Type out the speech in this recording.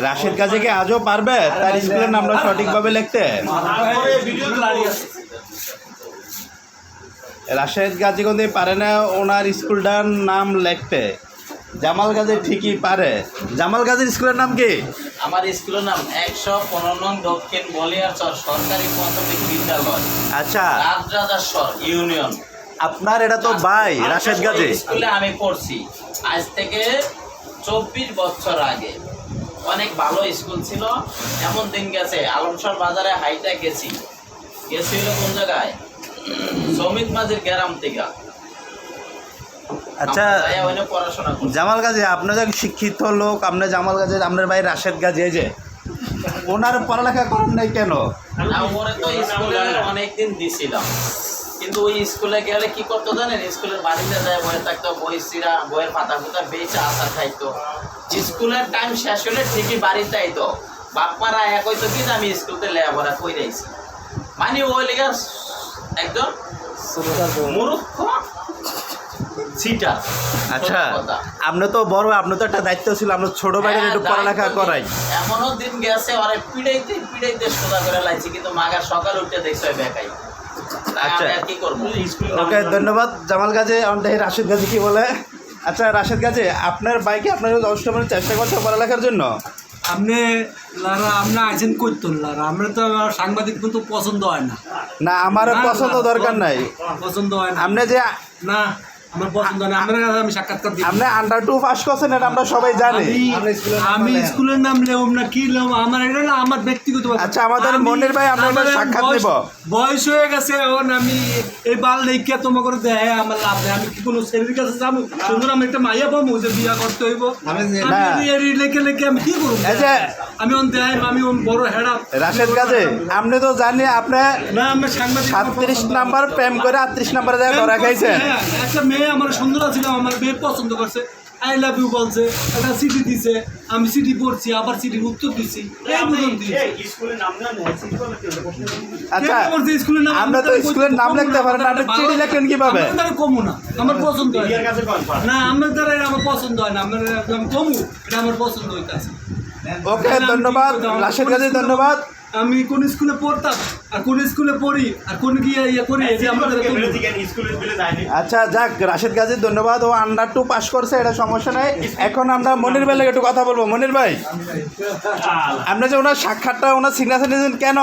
রাশেদ গাজী কি আজও পারবে তার স্কুলের নামটা সঠিকভাবে লিখতে? রাশেদ গাজী কিন্তু পারে না ওনার স্কুলটার নাম লিখতে। জামাল গাজী ঠিকই পারে। জামাল গাজীর স্কুলের নাম কি? আমার স্কুলের নাম 115 নং দক্ষিণ বলিয়ারচর সরকারি প্রাথমিক বিদ্যালয়। আচ্ছা, রাজরাজাশ্বর ইউনিয়ন। আপনার এটা তো ভাই রাশেদ গাজী। স্কুলে আমি পড়ছি আজ থেকে 24 বছর আগে। অনেক ভালো স্কুল ছিল। এমন দিন গেছে আলমসর বাজারে হাইটা গেছি হলো কোন জায়গায়, সমিত মাঝির গ্রাম থেকে। আচ্ছা পড়াশোনা জামাল গাজী, আপনার যে শিক্ষিত লোক, আপনার জামাল গাজী, আপনার ভাই রাশেদ গাজী, এই যে ওনার পড়ালেখা করেন নাই কেন? ওরে তো স্কুলে অনেকদিন দিছিলাম, কিন্তু ওই স্কুলে গেলে কি করতো জানেন? স্কুলের বাড়িতে যায় বয়ে থাকতো, বই চিরা বইয়ের পাতা ফুতা বেঁচে আসা খাইতো। স্কুলের টাইম শেষ হলে ঠিকই বাড়িতে আইতো। বাপমারা এক হইতো কি আমি স্কুলতে লেখাপড়া করে আইছি, মানে ওই লেখা একদম মূর্খ সিটার। আচ্ছা, আপনি তো বড়, আপনার তো একটা দায়িত্ব ছিল, আপনার ছোট ভাইয়ের একটু পড়ালেখা করাই। এমনও দিন গেছে ওরে পিড়াইতে পিড়াইতে সোজা করে লাইছি, কিন্তু মাগার সকাল উঠে দেখছো বেকাই। আচ্ছা, কি করবো? ওকে, ধন্যবাদ জামাল গাজী। আমাদের রাশেদ গাজী কি বলে? আচ্ছা রাশেদ গাজী, আপনার বাইকে আপনার অবশ্যই মানে চেষ্টা করছে পড়ালেখার জন্য। আপনি লারা আমরা আইসেন করতেন লারা, আমরা তো সাংবাদিক কিন্তু পছন্দ হয় না। না, আমারও পছন্দ দরকার নাই, পছন্দ হয় না। আপনি যে না আমার পছন্দ না, আপনার কাছে আমি সাক্ষাৎকার দিই। আপনি আন্ডার 2 পাস করছেন, এটা আমরা সবাই জানি। আমি স্কুলের নাম লেম না কি লেম, আমার এটা না আমার ব্যক্তিগত ব্যাপার। আচ্ছা, আমাদের মনির ভাই আমরা একটা সাক্ষাৎ দেব। বয়স হয়ে গেছে এখন, আমি এই বাল লেখা তোমার করে দেয় আমার লাভ নেই। আমি কি কোনো ছেলের কাছে যাবো? সুন্দর আমি একটা মাইয়া পাবো যে বিয়া করতে হইব? লেখে লেখে আমি কি করবো? আমি আমি বড় হেডা রাশেদ গাজী, আপনি তো জানি আপনি না, আমরা সাংবাদিক 37 নাম্বার প্রেম করে 38 নাম্বারে যায় ধরা খাইছেন। একটা মেয়ে আমার সুন্দর ছিল, আমার মেয়ে পছন্দ করছে, আই লাভ ইউ বলছে, একটা চিঠি দিছে, আমি চিঠি পড়ছি, আবার চিঠির উত্তর দিছি। আচ্ছা, আমরা তো স্কুলের নাম লিখতে পারেন না, আপনি চিঠি লিখলেন কিভাবে? কমু না, আমার পছন্দ হয় না, আমার দ্বারা আমার পছন্দ হয় না, আমার কমু, এটা আমার পছন্দ হইতেছে। ওকে, ধন্যবাদ রাশেদ গাজী, ধন্যবাদ। আমি কোন স্কুলে পড়তাম আর কোন স্কুলে পড়ি আর কোন গিয়ে ইয়ে করি, আচ্ছা যাক, রাশেদ গাজী ধন্যবাদ। ও আন্ডার 2 পাস করছে, এটা সমস্যা নাই। এখন আমরা মনির ভাই একটু কথা বলবো। মনির ভাই, আপনি যে ওনার সাক্ষাৎটা, ওনার সিগনেচার নিয়েছেন কেন?